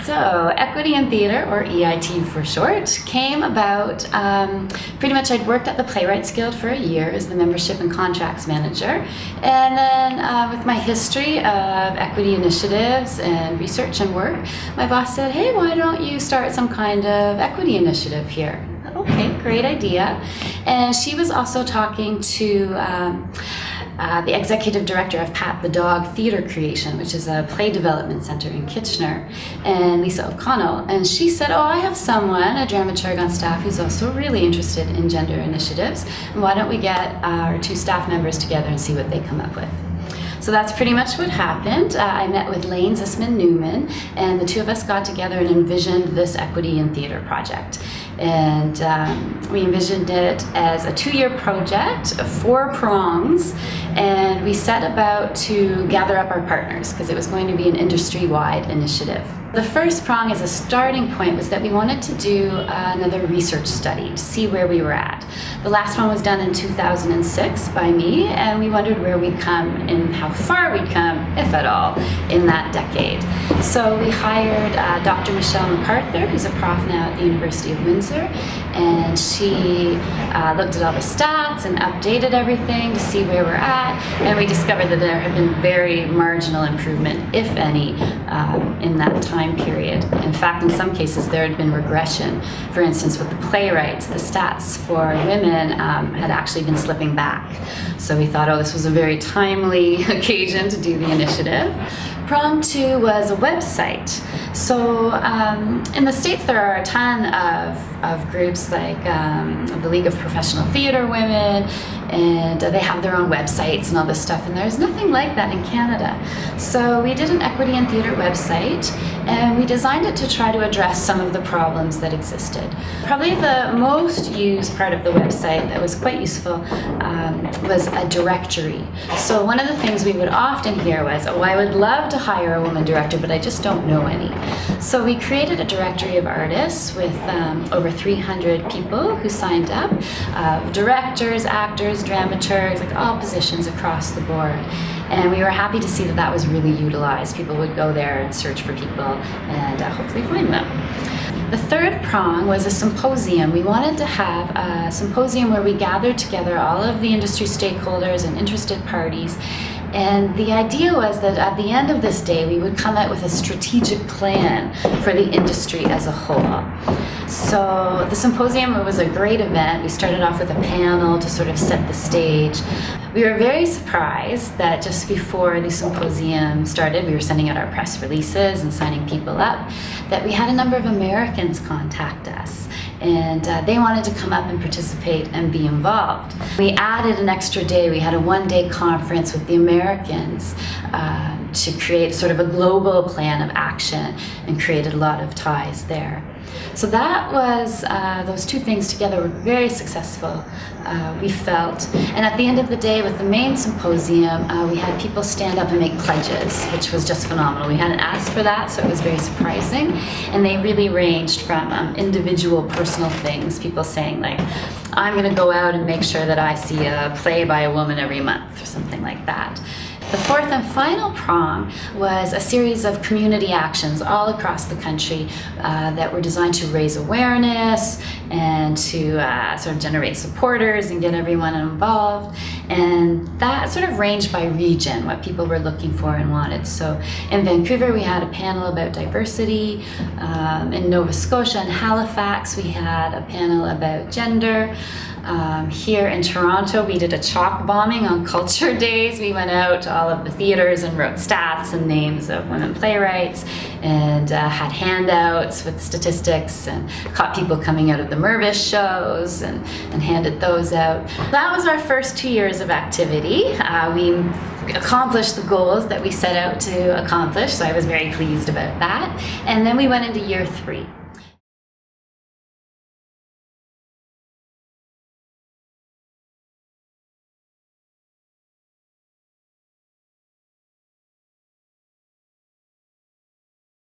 So, Equity in Theatre, or EIT for short, came about pretty much I'd worked at the Playwrights Guild for a year as the membership and contracts manager. And then with my history of equity initiatives and research and work, my boss said, hey, why don't you start some kind of equity initiative here? Okay, great idea. And she was also talking to the executive director of Pat the Dog Theatre Creation, which is a play development center in Kitchener, and Lisa O'Connell. And she said, oh, I have someone, a dramaturg on staff, who's also really interested in gender initiatives. And why don't we get our two staff members together and see what they come up with? So that's pretty much what happened. I met with Lane Zisman Newman, and the two of us got together and envisioned this Equity in Theatre project. And we envisioned it as a 2-year project, 4 prongs, and we set about to gather up our partners because it was going to be an industry-wide initiative. The first prong as a starting point was that we wanted to do another research study to see where we were at. The last one was done in 2006 by me, and we wondered where we'd come and how far we'd come, if at all, in that decade. So we hired Dr. Michelle MacArthur, who's a prof now at the University of Windsor, and she looked at all the stats and updated everything to see where we're at, and we discovered that there had been very marginal improvement, if any, in that time period. In fact, in some cases, there had been regression. For instance, with the playwrights, the stats for women had actually been slipping back. So we thought, oh, this was a very timely occasion to do the initiative. Prong 2 was a website. So in the States, there are a ton of groups like the League of Professional Theatre Women, and they have their own websites and all this stuff, and there's nothing like that in Canada. So we did an Equity in Theatre website, and we designed it to try to address some of the problems that existed. Probably the most used part of the website that was quite useful was a directory. So one of the things we would often hear was, oh, I would love to hire a woman director, but I just don't know any. So we created a directory of artists with over 300 people who signed up, directors, actors, dramaturgs, like all positions across the board. And we were happy to see that that was really utilized. People would go there and search for people and hopefully find them. The third prong was a symposium. We wanted to have a symposium where we gathered together all of the industry stakeholders and interested parties. And the idea was that at the end of this day, we would come out with a strategic plan for the industry as a whole. So the symposium was a great event. We started off with a panel to sort of set the stage. We were very surprised that just before the symposium started, we were sending out our press releases and signing people up, that we had a number of Americans contact us. And they wanted to come up and participate and be involved. We added an extra day. We had a 1-day conference with the Americans to create sort of a global plan of action and created a lot of ties there. So that was, those two things together were very successful, we felt. And at the end of the day with the main symposium, we had people stand up and make pledges, which was just phenomenal. We hadn't asked for that, so it was very surprising. And they really ranged from individual personal things, people saying like, I'm gonna go out and make sure that I see a play by a woman every month or something like that. The fourth and final prong was a series of community actions all across the country that were designed to raise awareness and to sort of generate supporters and get everyone involved. And that sort of ranged by region, what people were looking for and wanted. So in Vancouver, we had a panel about diversity. In Nova Scotia and Halifax, we had a panel about gender. Here in Toronto, we did a chalk bombing on Culture Days. We went out to all of the theaters and wrote stats and names of women playwrights and had handouts with statistics and caught people coming out of the Mirvish shows and handed those out. That was our first 2 years of activity. We accomplished the goals that we set out to accomplish, so I was very pleased about that. And then we went into year 3.